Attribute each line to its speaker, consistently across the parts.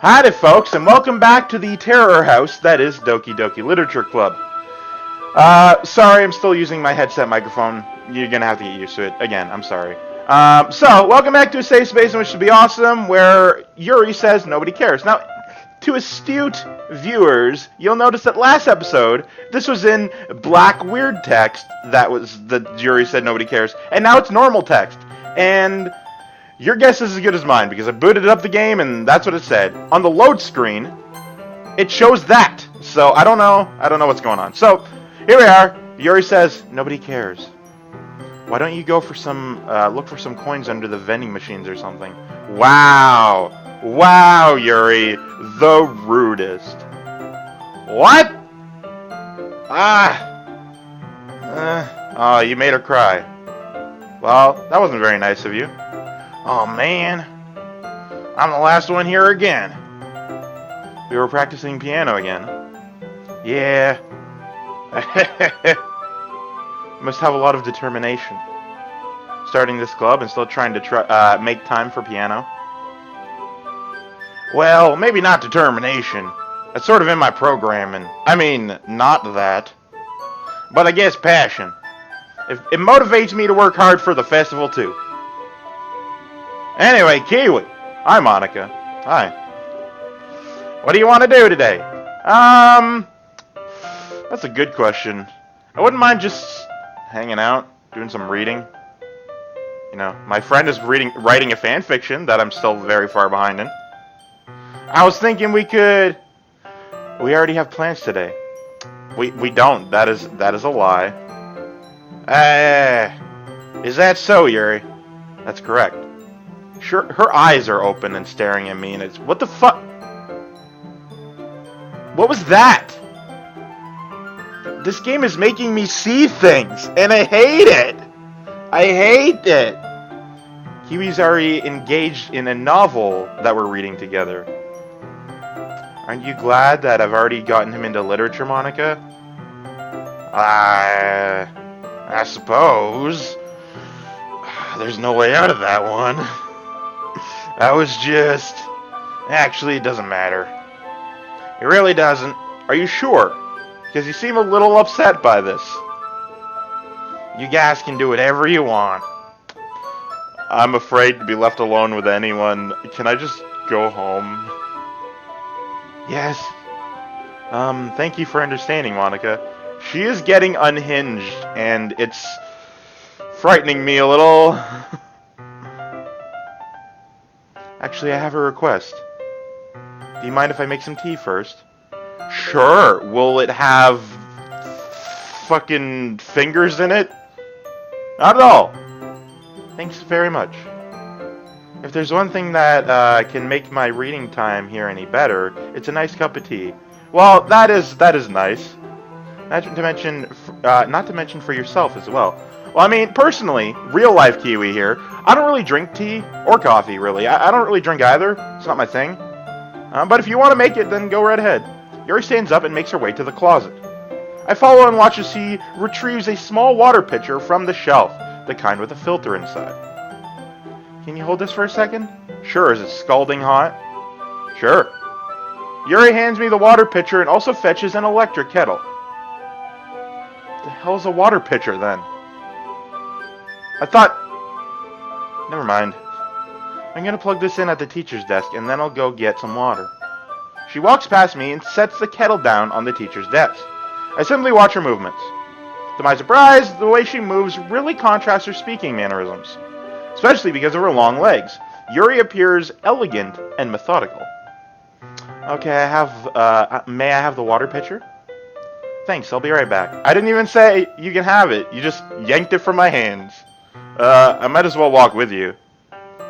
Speaker 1: Howdy, folks, and welcome back to the terror house that is Doki Doki Literature Club. Sorry, I'm still using my headset microphone. You're gonna have to get used to it. Again, I'm sorry. Welcome back to a safe space in which to be awesome, where Yuri says nobody cares. Now, to astute viewers, you'll notice that last episode, this was in black weird text that Yuri said nobody cares, and now it's normal text. And your guess is as good as mine, because I booted up the game and that's what it said. On the load screen, it shows that. So I don't know what's going on. So here we are. Yuri says nobody cares. Why don't you go for some look for some coins under the vending machines or something? Wow, Yuri, the rudest. What? Oh, you made her cry. Well, that wasn't very nice of you. Oh man, I'm the last one here again. We were practicing piano again. Yeah. Must have a lot of determination. Starting this club and still trying to make time for piano. Well, maybe not determination. That's sort of in my programming. I mean, not that. But I guess passion. It motivates me to work hard for the festival too. Anyway, Keywii. Hi, Monika. Hi. What do you want to do today? That's a good question. I wouldn't mind just hanging out, doing some reading. You know, my friend is writing a fan fiction that I'm still very far behind in. I was thinking we already have plans today. We don't. That is a lie. Is that so, Yuri? That's correct. Sure, her eyes are open and staring at me, and it's... What the fuck? What was that? This game is making me see things, and I hate it! I hate it! Kiwi's already engaged in a novel that we're reading together. Aren't you glad that I've already gotten him into literature, Monika? I suppose. There's no way out of that one. I was just... Actually, it doesn't matter. It really doesn't. Are you sure? Because you seem a little upset by this. You guys can do whatever you want. I'm afraid to be left alone with anyone. Can I just go home? Yes. Thank you for understanding, Monika. She is getting unhinged, and it's frightening me a little. Actually, I have a request. Do you mind if I make some tea first? Sure. Will it have fucking fingers in it? Not at all. Thanks very much. If there's one thing that can make my reading time here any better, it's a nice cup of tea. Well, that is nice. Not to mention for yourself as well. Well, I mean, personally, real life Keywii here, I don't really drink tea or coffee, really. I don't really drink either. It's not my thing. But if you want to make it, then go right ahead. Yuri stands up and makes her way to the closet. I follow and watch as she retrieves a small water pitcher from the shelf, the kind with a filter inside. Can you hold this for a second? Sure. Is it scalding hot? Sure. Yuri hands me the water pitcher and also fetches an electric kettle. What the hell's a water pitcher, then? I thought... Never mind. I'm gonna plug this in at the teacher's desk, and then I'll go get some water. She walks past me and sets the kettle down on the teacher's desk. I simply watch her movements. To my surprise, the way she moves really contrasts her speaking mannerisms, especially because of her long legs. Yuri appears elegant and methodical. Okay, may I have the water pitcher? Thanks, I'll be right back. I didn't even say you can have it. You just yanked it from my hands. I might as well walk with you.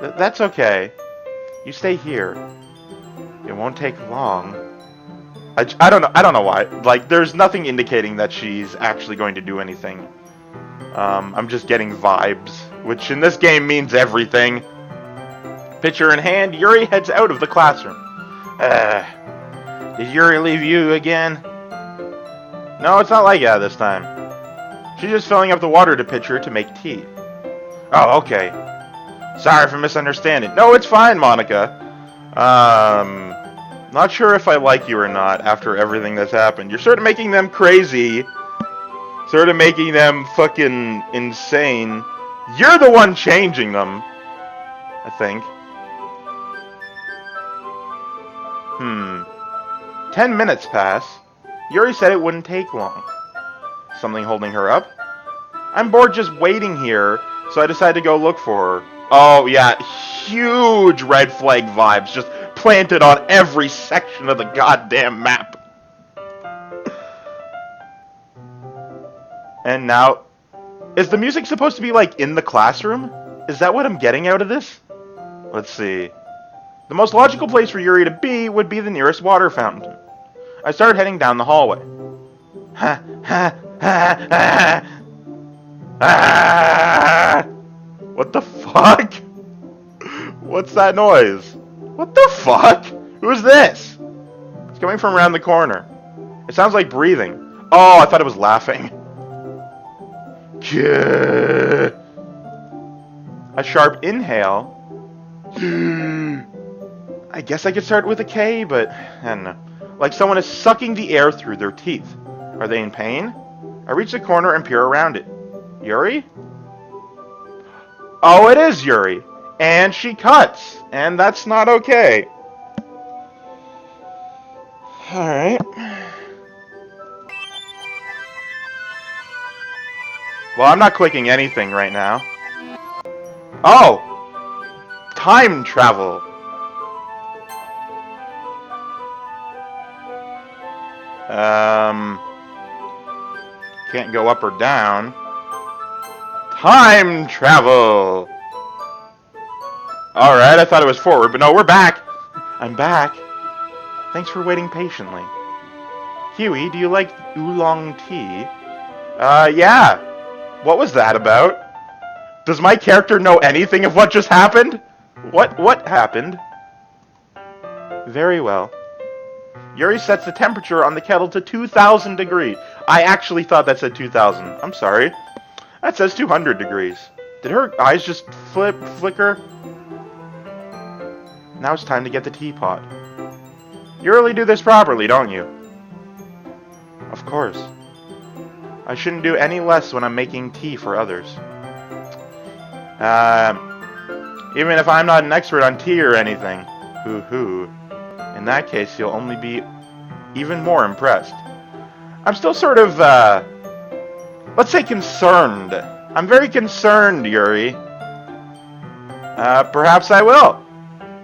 Speaker 1: That's okay. You stay here. It won't take long. I don't know why. Like, there's nothing indicating that she's actually going to do anything. I'm just getting vibes, which in this game means everything. Pitcher in hand, Yuri heads out of the classroom. Did Yuri leave you again? No, it's not like that this time. She's just filling up the water to pitcher to make tea. Oh, okay. Sorry for misunderstanding. No, it's fine, Monika. Not sure if I like you or not after everything that's happened. You're sort of making them crazy. Sort of making them fucking insane. You're the one changing them, I think. 10 minutes pass. Yuri said it wouldn't take long. Something holding her up? I'm bored just waiting here, so I decided to go look for her. Oh, yeah, huge red flag vibes just planted on every section of the goddamn map. And now, is the music supposed to be, like, in the classroom? Is that what I'm getting out of this? Let's see. The most logical place for Yuri to be would be the nearest water fountain. I started heading down the hallway. Ha, ha, ha, ha. Ah! What the fuck? What's that noise? What the fuck? Who's this? It's coming from around the corner. It sounds like breathing. Oh, I thought it was laughing. A sharp inhale. I guess I could start with a K, but I don't know. Like someone is sucking the air through their teeth. Are they in pain? I reach the corner and peer around it. Yuri? Oh, it is Yuri. And she cuts. And that's not okay. Alright. Well, I'm not clicking anything right now. Oh! Time travel. Can't go up or down. Time travel! Alright, I thought it was forward, but no, we're back! I'm back. Thanks for waiting patiently. Huey, do you like oolong tea? Yeah. What was that about? Does my character know anything of what just happened? What happened? Very well. Yuri sets the temperature on the kettle to 2,000 degrees. I actually thought that said 2,000. I'm sorry. That says 200 degrees. Did her eyes just flicker? Now it's time to get the teapot. You really do this properly, don't you? Of course. I shouldn't do any less when I'm making tea for others. Even if I'm not an expert on tea or anything. Hoo-hoo. In that case, you'll only be even more impressed. I'm still sort of, let's say concerned. I'm very concerned, Yuri. Perhaps I will.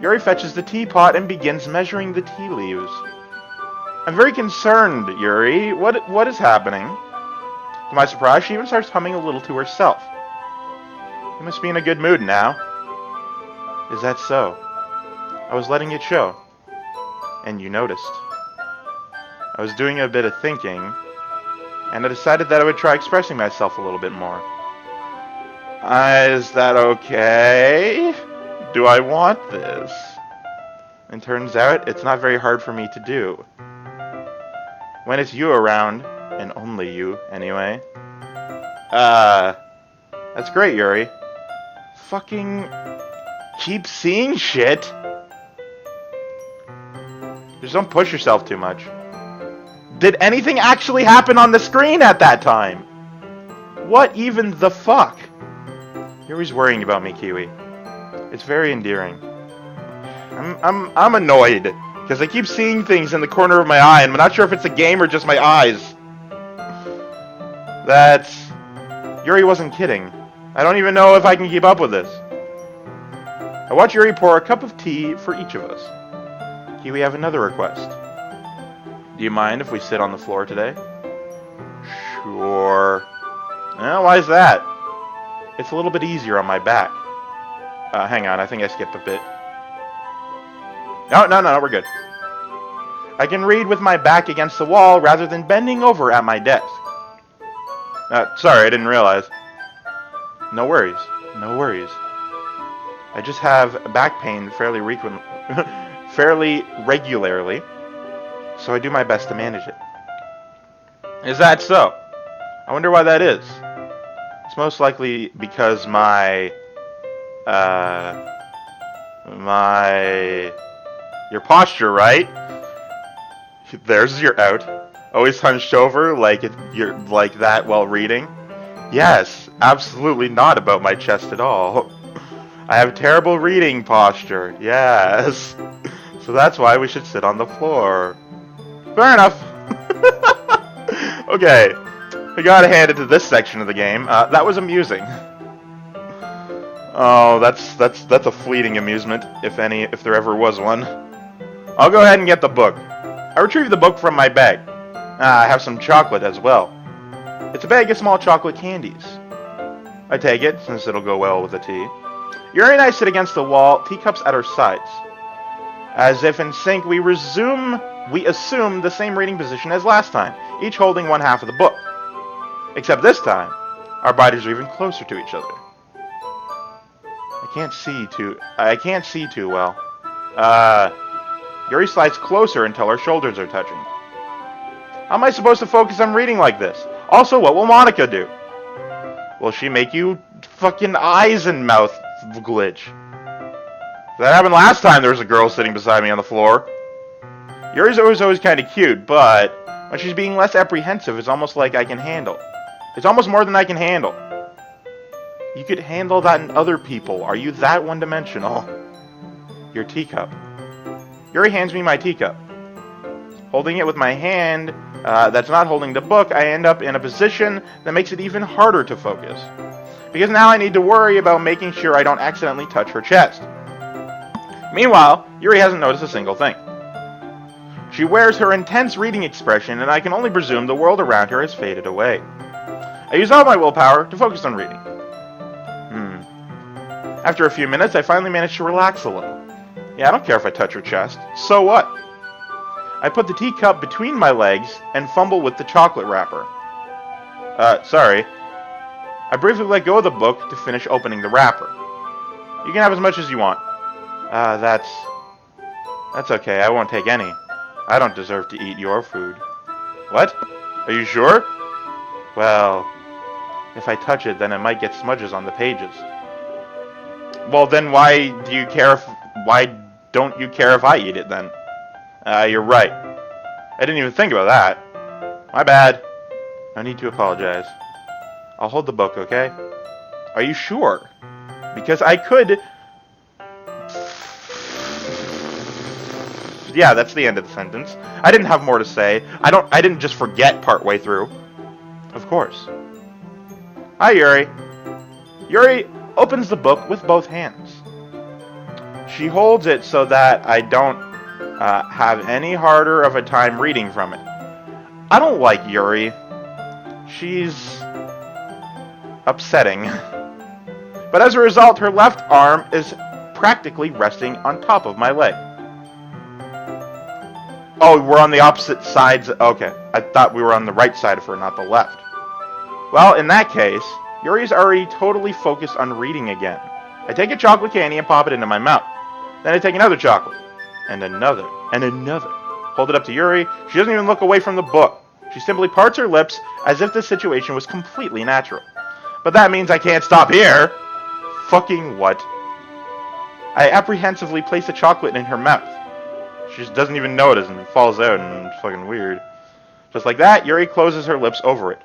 Speaker 1: Yuri fetches the teapot and begins measuring the tea leaves. I'm very concerned, Yuri. What is happening? To my surprise, she even starts humming a little to herself. You must be in a good mood now. Is that so? I was letting it show. And you noticed. I was doing a bit of thinking, and I decided that I would try expressing myself a little bit more. Is that okay? Do I want this? And turns out, it's not very hard for me to do. When it's you around, and only you, anyway. That's great, Yuri. Fucking keep seeing shit. Just don't push yourself too much. Did anything actually happen on the screen at that time? What even the fuck? You're always worrying about me, Kiwi. It's very endearing. I'm annoyed because I keep seeing things in the corner of my eye, and I'm not sure if it's a game or just my eyes. Yuri wasn't kidding. I don't even know if I can keep up with this. I watch Yuri pour a cup of tea for each of us. We have another request. Do you mind if we sit on the floor today? Sure. Well, why is that? It's a little bit easier on my back. Hang on, I think I skipped a bit. No, we're good. I can read with my back against the wall rather than bending over at my desk. Sorry, I didn't realize. No worries. I just have back pain fairly regularly, so I do my best to manage it. Is that so? I wonder why that is. It's most likely because your posture, right? There's your out. Always hunched over you're like that while reading. Yes, absolutely not about my chest at all. I have terrible reading posture. Yes. So that's why we should sit on the floor. Fair enough. Okay. We gotta hand it to this section of the game. That was amusing. Oh, that's a fleeting amusement, if there ever was one. I'll go ahead and get the book. I retrieve the book from my bag. I have some chocolate as well. It's a bag of small chocolate candies. I take it, since it'll go well with the tea. Yuri and I sit against the wall, teacups at our sides. As if in sync, we assume the same reading position as last time, each holding one half of the book. Except this time, our bodies are even closer to each other. I can't see too well. Yuri slides closer until our shoulders are touching. How am I supposed to focus on reading like this? Also, what will Monika do? Will she make you fucking eyes and mouth glitch? That happened last time there was a girl sitting beside me on the floor. Yuri's always kind of cute, but when she's being less apprehensive, it's almost like I can handle. It's almost more than I can handle. You could handle that in other people. Are you that one-dimensional? Your teacup. Yuri hands me my teacup. Holding it with my hand that's not holding the book, I end up in a position that makes it even harder to focus. Because now I need to worry about making sure I don't accidentally touch her chest. Meanwhile, Yuri hasn't noticed a single thing. She wears her intense reading expression, and I can only presume the world around her has faded away. I use all my willpower to focus on reading. After a few minutes, I finally manage to relax a little. Yeah, I don't care if I touch her chest. So what? I put the teacup between my legs and fumble with the chocolate wrapper. Sorry. I briefly let go of the book to finish opening the wrapper. You can have as much as you want. That's okay. I won't take any. I don't deserve to eat your food. What? Are you sure? Well, if I touch it, then it might get smudges on the pages. Well, then why don't you care if I eat it then? You're right. I didn't even think about that. My bad. No need to apologize. I'll hold the book, okay? Are you sure? Because I could... Yeah, that's the end of the sentence. I didn't have more to say. I didn't just forget partway through. Of course. Hi, Yuri. Yuri opens the book with both hands. She holds it so that I don't have any harder of a time reading from it. I don't like Yuri. She's upsetting. But as a result, her left arm is practically resting on top of my leg. Oh, we're on the opposite sides. Okay, I thought we were on the right side of her, not the left. Well, in that case, Yuri's already totally focused on reading again. I take a chocolate candy and pop it into my mouth. Then I take another chocolate. And another. And another. Hold it up to Yuri. She doesn't even look away from the book. She simply parts her lips as if this situation was completely natural. But that means I can't stop here. Fucking what? I apprehensively place the chocolate in her mouth. She just doesn't even notice and it falls out and it's fucking weird. Just like that, Yuri closes her lips over it.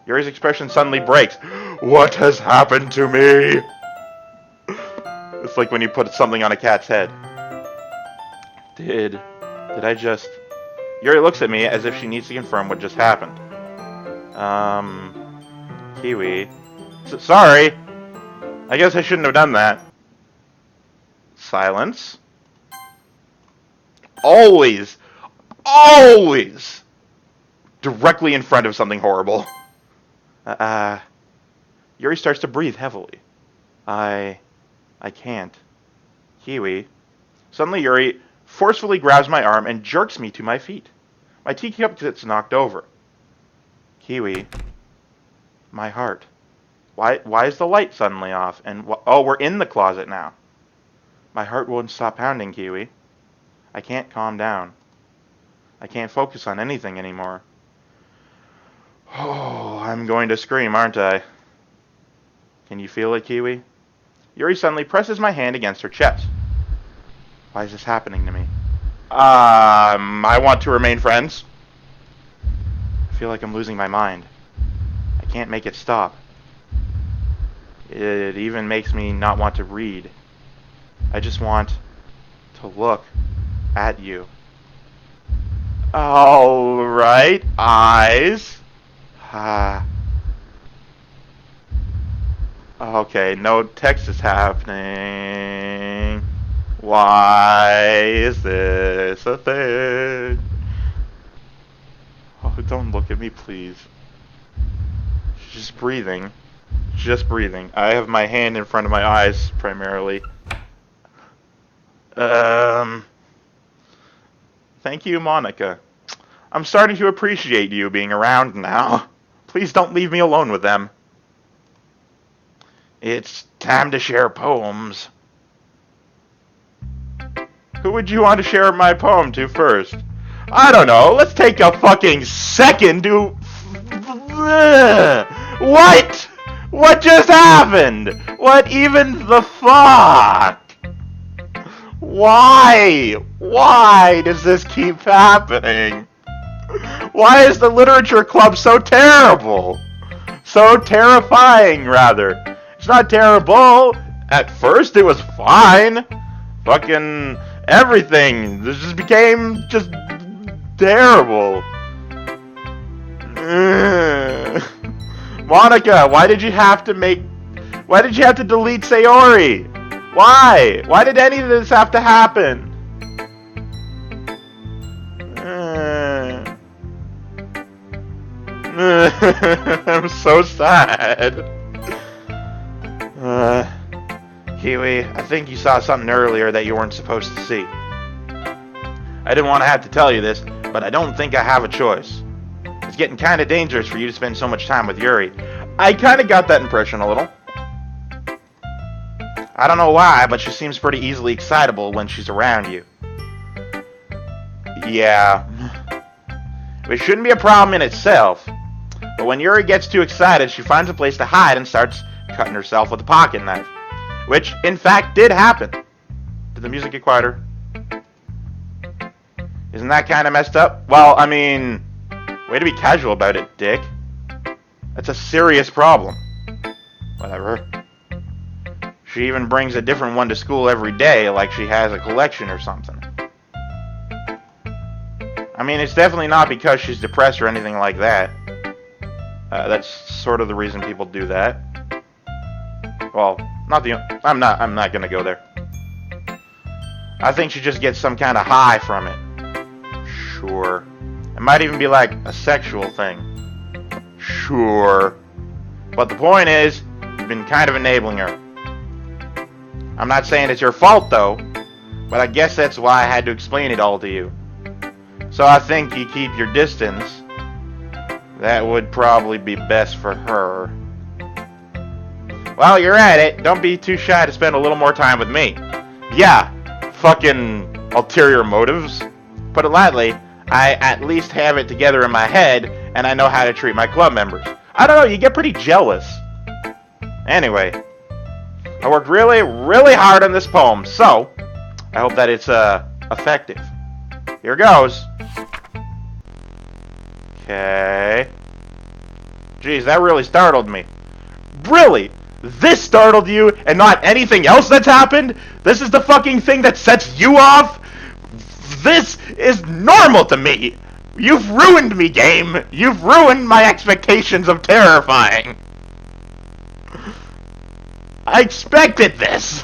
Speaker 1: Yuri's expression suddenly breaks. What has happened to me? It's like when you put something on a cat's head. Did I just... Yuri looks at me as if she needs to confirm what just happened. Kiwi. Sorry. I guess I shouldn't have done that. Silence. Always directly in front of something horrible. Yuri starts to breathe heavily. I can't. Kiwi. Suddenly Yuri forcefully grabs my arm and jerks me to my feet. My teacup gets knocked over. Kiwi. My heart. Why is the light suddenly off? And oh, we're in the closet now. My heart won't stop pounding, Kiwi. I can't calm down. I can't focus on anything anymore. Oh, I'm going to scream, aren't I? Can you feel it, Kiwi? Yuri suddenly presses my hand against her chest. Why is this happening to me? I want to remain friends. I feel like I'm losing my mind. I can't make it stop. It even makes me not want to read. I just want to look at you. Alright, eyes. Okay, no text is happening. Why is this a thing? Oh, don't look at me, please. Just breathing. Just breathing. I have my hand in front of my eyes, primarily. Thank you, Monika. I'm starting to appreciate you being around now. Please don't leave me alone with them. It's time to share poems. Who would you want to share my poem to first? I don't know. Let's take a fucking second to... What? What just happened? What even the fuck? Why? Why does this keep happening? Why is the literature club so terrible? So terrifying, rather. It's not terrible. At first, it was fine. Fucking everything. This just became just terrible. Monika, why did you have to delete Sayori? Why? Why did any of this have to happen? I'm so sad. Kiwi, I think you saw something earlier that you weren't supposed to see. I didn't want to have to tell you this, but I don't think I have a choice. It's getting kind of dangerous for you to spend so much time with Yuri. I kind of got that impression a little. I don't know why, but she seems pretty easily excitable when she's around you. Yeah. It shouldn't be a problem in itself. But when Yuri gets too excited, she finds a place to hide and starts cutting herself with a pocket knife. Which, in fact, did happen. Did the music get quieter? Isn't that kind of messed up? Well, I mean, way to be casual about it, dick. That's a serious problem. Whatever. She even brings a different one to school every day, like she has a collection or something. I mean, it's definitely not because she's depressed or anything like that. That's sort of the reason people do that. Well, I'm not gonna go there. I think she just gets some kind of high from it. Sure. It might even be like a sexual thing. Sure. But the point is, you've been kind of enabling her. I'm not saying it's your fault, though, but I guess that's why I had to explain it all to you. So I think you keep your distance. That would probably be best for her. Well, you're at it. Don't be too shy to spend a little more time with me. Yeah, fucking ulterior motives. Put it lightly, I at least have it together in my head, and I know how to treat my club members. I don't know, you get pretty jealous. Anyway, I worked really, really hard on this poem, so I hope that it's effective. Here goes. Okay. Jeez, that really startled me. Really? This startled you and not anything else that's happened? This is the fucking thing that sets you off? This is normal to me. You've ruined me, game. You've ruined my expectations of terrifying. I expected this.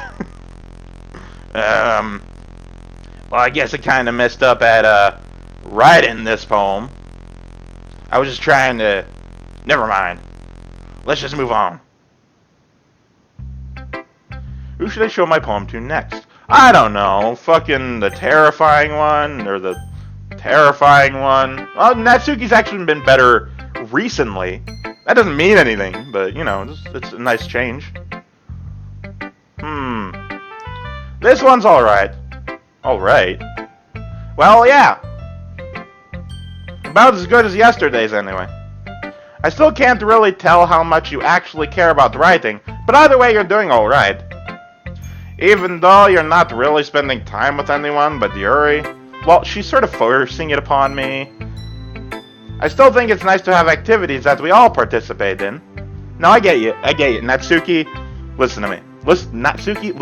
Speaker 1: Well, I guess I kind of messed up at writing this poem. I was just trying to... Never mind. Let's just move on. Who should I show my poem to next? I don't know. Fucking the terrifying one, or the terrifying one. Well, Natsuki's actually been better recently. That doesn't mean anything, but, you know, it's a nice change. This one's alright. Alright. Well, yeah. About as good as yesterday's, anyway. I still can't really tell how much you actually care about the writing, but either way, you're doing alright. Even though you're not really spending time with anyone but Yuri, well, she's sort of forcing it upon me. I still think it's nice to have activities that we all participate in. No, I get you. Natsuki, listen to me. Natsuki,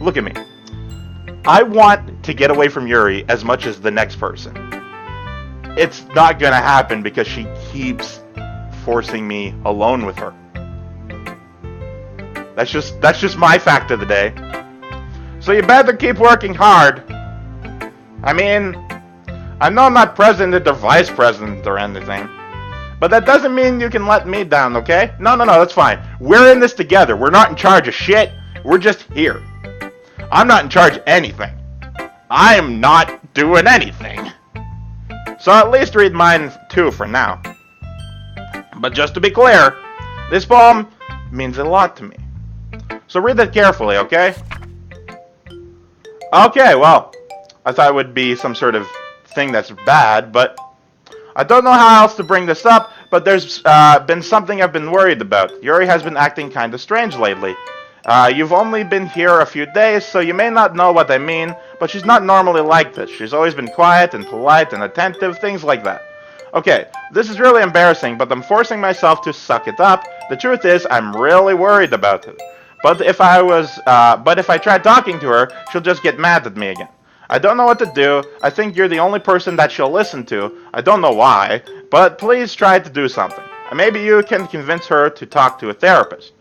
Speaker 1: look at me. I want to get away from Yuri as much as the next person. It's not gonna happen because she keeps forcing me alone with her. That's just my fact of the day. So you better keep working hard. I mean, I know I'm not president or vice president or anything, but that doesn't mean you can let me down, okay? No, that's fine. We're in this together. We're not in charge of shit. We're just here. I'm not in charge of anything. I am not doing anything. So at least read mine too for now. But just to be clear, this poem means a lot to me. So read it carefully, okay? Okay, well, I thought it would be some sort of thing that's bad, but I don't know how else to bring this up, but there's been something I've been worried about. Yuri has been acting kind of strange lately. You've only been here a few days, so you may not know what I mean, but she's not normally like this. She's always been quiet and polite and attentive, things like that. Okay, this is really embarrassing, but I'm forcing myself to suck it up. The truth is, I'm really worried about it. But if I try talking to her, she'll just get mad at me again. I don't know what to do. I think you're the only person that she'll listen to. I don't know why, but please try to do something. Maybe you can convince her to talk to a therapist.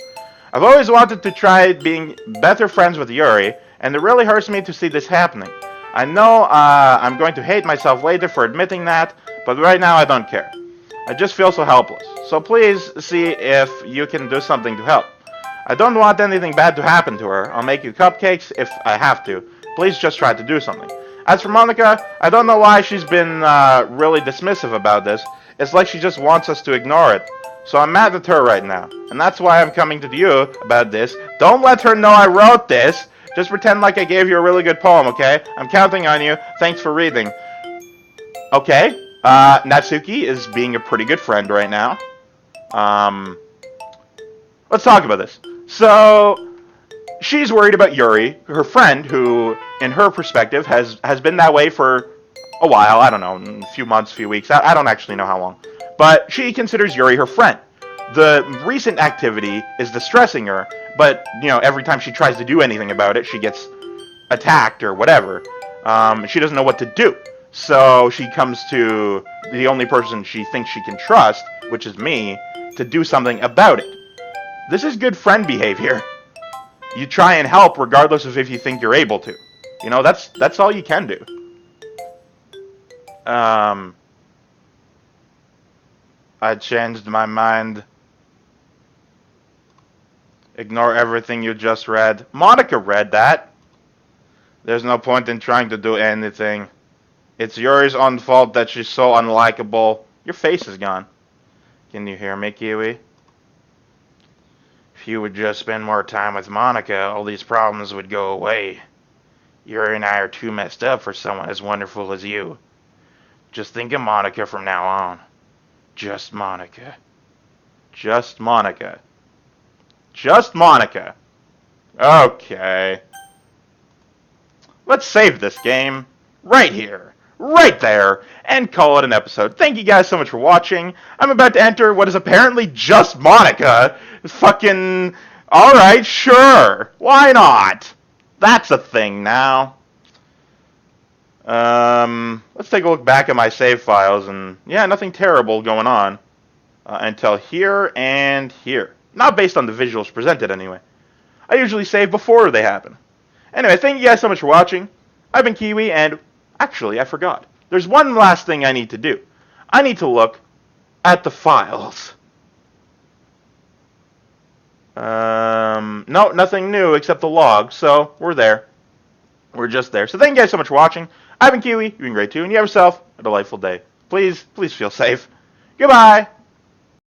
Speaker 1: I've always wanted to try being better friends with Yuri, and it really hurts me to see this happening. I know I'm going to hate myself later for admitting that, but right now I don't care. I just feel so helpless. So please see if you can do something to help. I don't want anything bad to happen to her. I'll make you cupcakes if I have to. Please just try to do something. As for Monika, I don't know why she's been really dismissive about this. It's like she just wants us to ignore it. So I'm mad at her right now. And that's why I'm coming to you about this. Don't let her know I wrote this. Just pretend like I gave you a really good poem, okay? I'm counting on you. Thanks for reading. Okay. Natsuki is being a pretty good friend right now. Let's talk about this. So, she's worried about Yuri, her friend, who, in her perspective, has been that way for a while. I don't know, a few months, few weeks. I don't actually know how long. But she considers Yuri her friend. The recent activity is distressing her, but, every time she tries to do anything about it, she gets attacked or whatever. She doesn't know what to do. So she comes to the only person she thinks she can trust, which is me, to do something about it. This is good friend behavior. You try and help regardless of if you think you're able to. That's all you can do. I changed my mind. Ignore everything you just read. Monika read that. There's no point in trying to do anything. It's Yuri's own fault that she's so unlikable. Your face is gone. Can you hear me, Kiwi? If you would just spend more time with Monika, all these problems would go away. Yuri and I are too messed up for someone as wonderful as you. Just think of Monika from now on. Just Monika. Just Monika. Just Monika. Okay. Let's save this game right here, right there, and call it an episode. Thank you guys so much for watching. I'm about to enter what is apparently just Monika. Fucking, alright, sure. Why not? That's a thing now. Let's take a look back at my save files, and yeah, nothing terrible going on until here and here. Not based on the visuals presented, anyway. I usually save before they happen. Anyway, thank you guys so much for watching. I've been Kiwi, and actually, I forgot. There's one last thing I need to do. I need to look at the files. No, nothing new except the log, so we're there. We're just there. So thank you guys so much for watching. I've been Kiwi, you've been great too, and you have yourself a delightful day. Please feel safe. Goodbye!